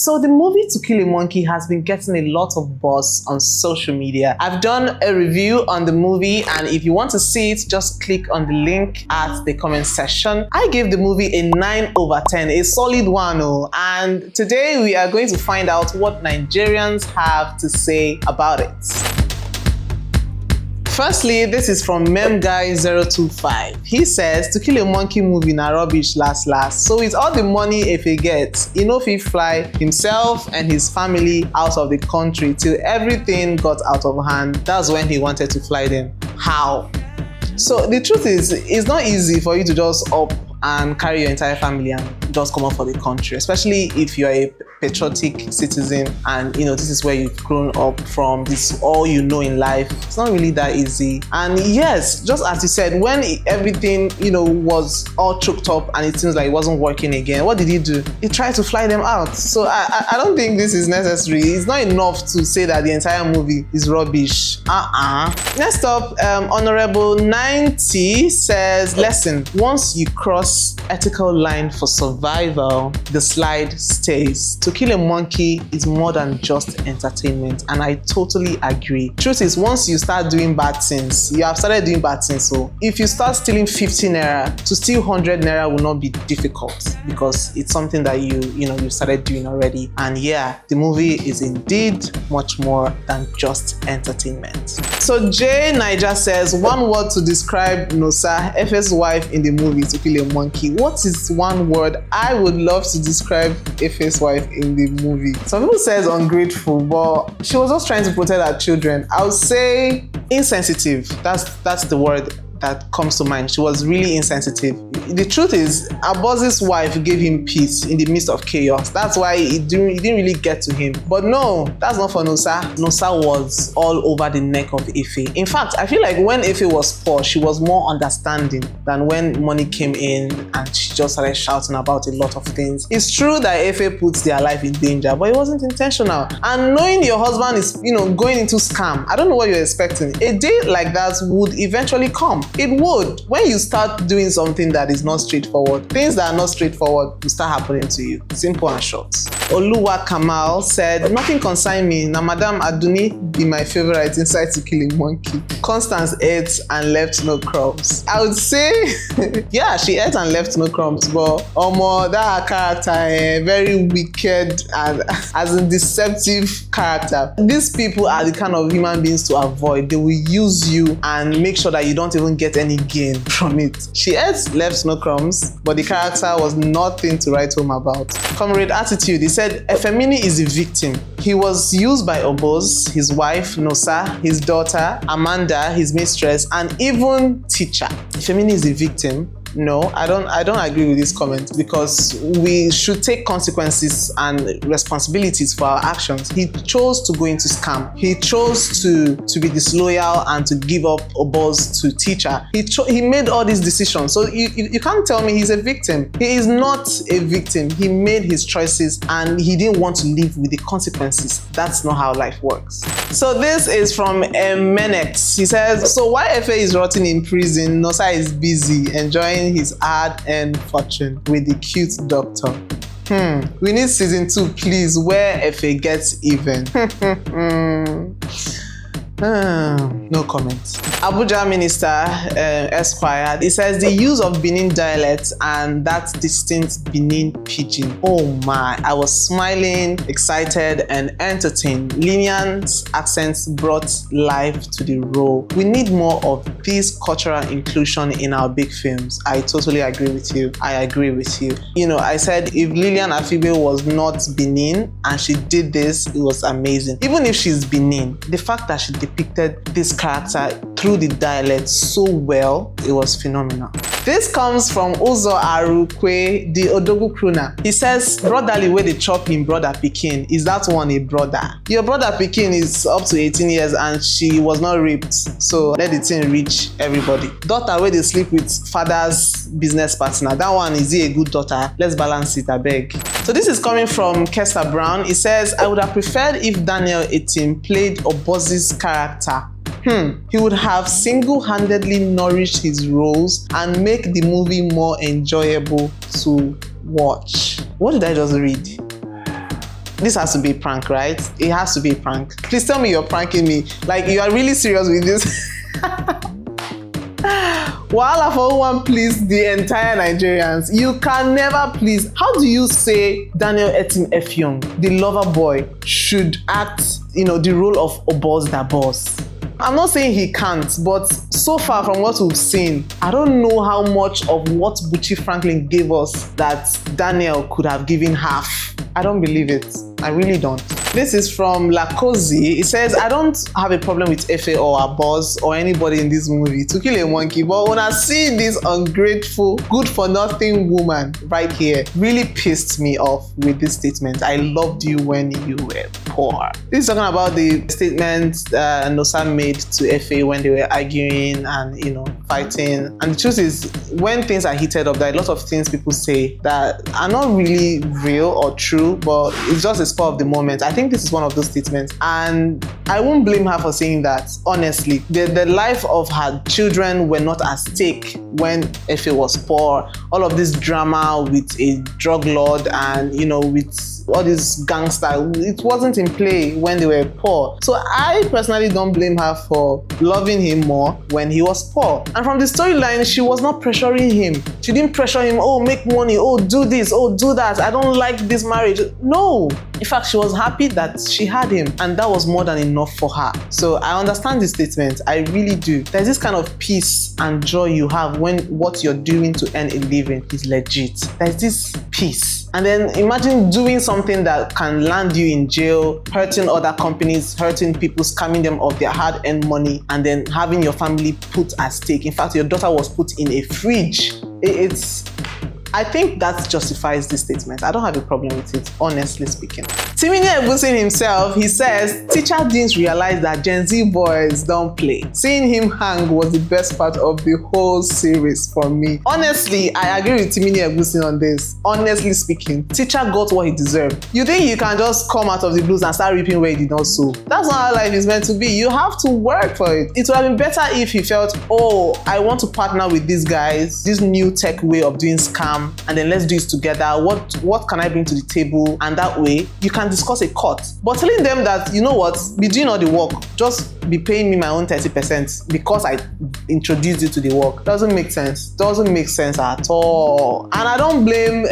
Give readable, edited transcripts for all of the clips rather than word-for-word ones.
So the movie To Kill a Monkey has been getting a lot of buzz on social media. I've done a review on the movie, and if you want to see it, just click on the link at the comment section. I gave the movie a 9/10, a solid one. And today we are going to find out what Nigerians have to say about it. Firstly, this is from memguy025. He says, To Kill a Monkey movie na rubbish last. So with all the money Efe gets, he no fit fly himself and his family out of the country till everything got out of hand. That's when he wanted to fly them. How? So the truth is, it's not easy for you to just up and carry your entire family and just come up for the country, especially if you're a patriotic citizen and this is where you've grown up from, this is all you know in life. It's not really that easy. And yes, just as you said, when everything was all choked up and it seems like it wasn't working again, what did he do? He tried to fly them out. So I don't think this is necessary. It's not enough to say that the entire movie is rubbish. Next up, Honorable 90 says, lesson, once you cross ethical line for survival, the slide stays. To Kill a Monkey is more than just entertainment, and I totally agree. Truth is, once you start doing bad things, you have started doing bad things. So if you start stealing 50 naira, to steal 100 naira will not be difficult because it's something that you started doing already. And yeah, the movie is indeed much more than just entertainment. So Jay Niger says, one word to describe Nosa, Efe's wife in the movie To Kill a Monkey. What is one word I would love to describe Efe's wife in the movie? Some people say ungrateful, but she was just trying to protect her children. I would say insensitive. That's the word that comes to mind. She was really insensitive. The truth is, Aboz's wife gave him peace in the midst of chaos. That's why it didn't really get to him. But no, that's not for Nosa. Nosa was all over the neck of Efe. In fact, I feel like when Efe was poor, she was more understanding than when money came in and she just started shouting about a lot of things. It's true that Efe puts their life in danger, but it wasn't intentional. And knowing your husband is, going into scam, I don't know what you're expecting. A day like that would eventually come. It would. When you start doing something that is not straightforward, things that are not straightforward will start happening to you. Simple and short. Oluwa Kamal said, nothing concern me. Na Madam Aduni be my favorite inside To Kill a Monkey. Constance ate and left no crumbs. I would say, yeah, she ate and left no crumbs, but that character, very wicked and as a deceptive character. These people are the kind of human beings to avoid. They will use you and make sure that you don't even get any gain from it. She ate, left no crumbs, but the character was nothing to write home about. Comrade Attitude, he said, Efemini is a victim. He was used by Oboz, his wife, Nosa, his daughter, Amanda, his mistress, and even teacher. Efemini is a victim. No, I don't agree with this comment because we should take consequences and responsibilities for our actions. He chose to go into scam. He chose to be disloyal and to give up Oboz to teacher. He made all these decisions. So you can't tell me he's a victim. He is not a victim. He made his choices and he didn't want to live with the consequences. That's not how life works. So this is from Menex. He says, so while Efe is rotting in prison, Nosa is busy enjoying his hard-earned fortune with the cute doctor. We need season 2, please, where Efe gets even. No comments. Abuja Minister Esquire, he says the use of Benin dialect and that distinct Benin pidgin. Oh my, I was smiling, excited and entertained. Linian's accents brought life to the role. We need more of this cultural inclusion in our big films. I totally agree with you. I said if Lilian Afibe was not Benin and she did this, it was amazing. Even if she's Benin, the fact that she depicted this character through the dialect so well, it was phenomenal. This comes from Uzo Arukwe, the Odogu crooner. He says, brotherly way they chop him brother Pikin, is that one a brother? Your brother Pikin is up to 18 years and she was not raped, so let the thing reach everybody. Daughter where they sleep with father's business partner, that one, is he a good daughter? Let's balance it, I beg. So this is coming from Kester Brown. He says, I would have preferred if Daniel Etim played Oboz's character. He would have single-handedly nourished his roles and make the movie more enjoyable to watch. What did I just read? This has to be a prank, right? It has to be a prank. Please tell me you're pranking me. Like, you are really serious with this. Wahala for one please the entire Nigerians. You can never please. How do you say Daniel Etim Effiong, the lover boy, should act, the role of Oboz da Boss? I'm not saying he can't, but so far from what we've seen, I don't know how much of what Buchi Franklin gave us that Daniel could have given half. I don't believe it. I really don't. This is from Lakozi. It says, I don't have a problem with Efe or Aboz or anybody in this movie to kill a monkey, but when I see this ungrateful, good-for-nothing woman right here, really pissed me off with this statement. I loved you when you were poor. This is talking about the statement Nosa made to Efe when they were arguing and, fighting. And the truth is, when things are heated up, there are a lot of things people say that are not really real or true, but it's just a spur of the moment. I think this is one of those statements, and I won't blame her for saying that. Honestly, the life of her children were not at stake when Efe was poor. All of this drama with a drug lord and with all this gangster, it wasn't in play when they were poor. So I personally don't blame her for loving him more when he was poor. And from the storyline, she was not pressuring him. She didn't pressure him, oh, make money, oh, do this, oh, do that, I don't like this marriage. No. In fact, she was happy that she had him, and that was more than enough for her. So I understand this statement. I really do. There's this kind of peace and joy you have when what you're doing to earn a living is legit. There's this peace. And then imagine doing something that can land you in jail, hurting other companies, hurting people, scamming them of their hard-earned money, and then having your family put at stake. In fact, your daughter was put in a fridge. I think that justifies this statement. I don't have a problem with it, honestly speaking. Timini Egusin himself, he says, teacher didn't realize that Gen Z boys don't play. Seeing him hang was the best part of the whole series for me. Honestly, I agree with Timini Egusin on this. Honestly speaking, teacher got what he deserved. You think you can just come out of the blues and start reaping where he did not sow? That's not how life is meant to be. You have to work for it. It would have been better if he felt, oh, I want to partner with these guys, this new tech way of doing scam, and then let's do it together. What can I bring to the table? And that way you can discuss a cut. But telling them that, you know what, be doing all the work, just be paying me my own 30% because I introduced you to the work, doesn't make sense. Doesn't make sense at all. And I don't blame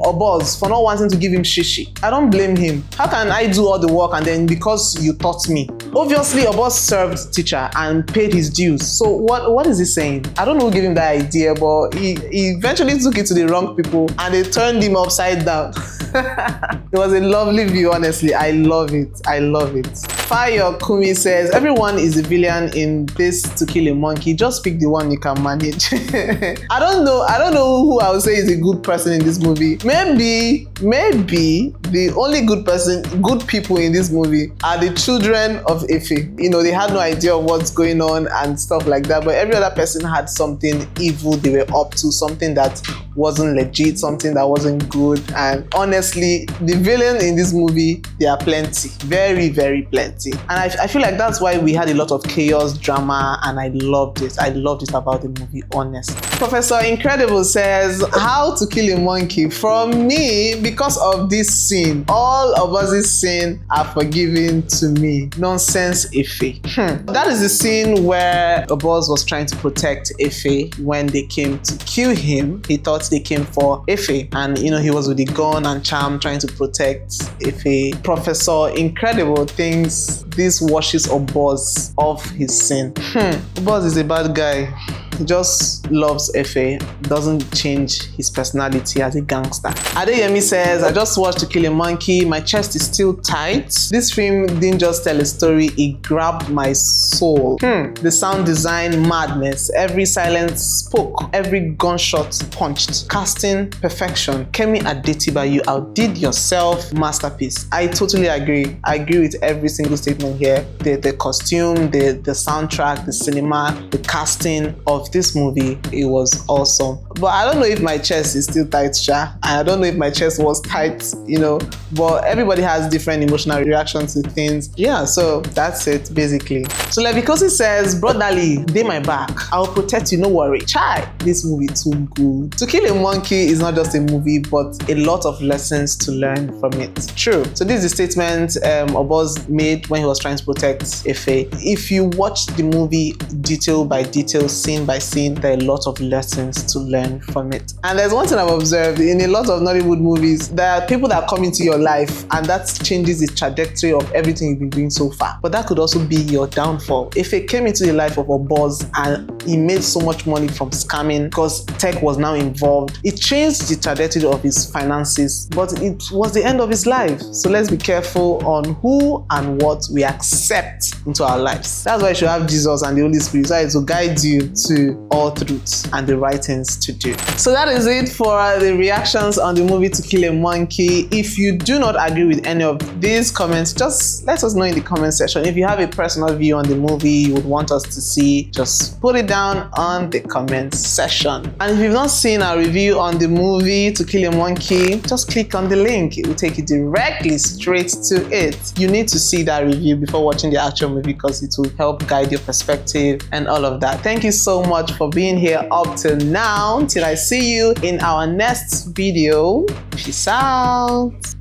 Oboz for not wanting to give him shishi. I don't blame him. How can I do all the work and then because you taught me? Obviously, Oboz served teacher and paid his dues. So what is he saying? I don't know who gave him that idea, but he eventually took it to the wrong people and they turned him upside down. It was a lovely view, honestly. I love it. I love it. Fayo Kumi says, everyone is a villain in this To Kill a Monkey. Just pick the one you can manage. I don't know who I would say is a good person in this movie. Maybe the only good people in this movie are the children of Efe. They had no idea of what's going on and stuff like that, but every other person had something evil they were up to, something that wasn't legit, something that wasn't good. And honestly, the villain in this movie, there are plenty, very, very plenty. And I feel like that's why we had a lot of chaos, drama, and I loved it. I loved it about the movie, honestly. Professor Incredible says, How to Kill a Monkey. From me, because of this scene, all of us' sin are forgiven to me. Nonsense, Efe. That is the scene where Oboz was trying to protect Efe when they came to kill him. He thought they came for Efe, and he was with the gun and charm trying to protect Efe. Professor Incredible thinks this washes Oboz off his sin. Oboz is a bad guy. He just loves Efe, doesn't change his personality as a gangster. Adeyemi says, I just watched To Kill a Monkey. My chest is still tight. This film didn't just tell a story, it grabbed my soul. The sound design, madness. Every silence spoke. Every gunshot punched. Casting, perfection. Kemi Adetiba, you outdid yourself. Masterpiece. I totally agree. I agree with every single statement here. The costume, the soundtrack, the cinema, the casting of of this movie, it was awesome. But I don't know if my chest is still tight, Sha. And I don't know if my chest was tight, you know. But everybody has different emotional reactions to things. Yeah, so that's it, basically. So Levikosi says, brotherly, dey my back. I'll protect you, no worry. Chai, this movie too good. To Kill a Monkey is not just a movie, but a lot of lessons to learn from it. True. So this is a statement Oboz made when he was trying to protect Efe. If you watch the movie detail by detail, scene by scene, there are a lot of lessons to learn from it. And there's one thing I've observed in a lot of Nollywood movies, there are people that come into your life and that changes the trajectory of everything you've been doing so far. But that could also be your downfall. Efe came into the life of Oboz and he made so much money from scamming because tech was now involved. It changed the trajectory of his finances, but it was the end of his life. So let's be careful on who and what we accept into our lives. That's why you should have Jesus and the Holy Spirit, so to guide you to all truths and the right things to do. So that is it for the reactions on the movie To Kill a Monkey. If you do not agree with any of these comments, just let us know in the comment section. If you have a personal view on the movie you would want us to see, just put it down on the comment section. And if you've not seen our review on the movie To Kill a Monkey, just click on the link. It will take you directly straight to it. You need to see that review before watching the actual movie because it will help guide your perspective and all of that. Thank you so much for being here up till now. Till I see you in our next video. Peace out.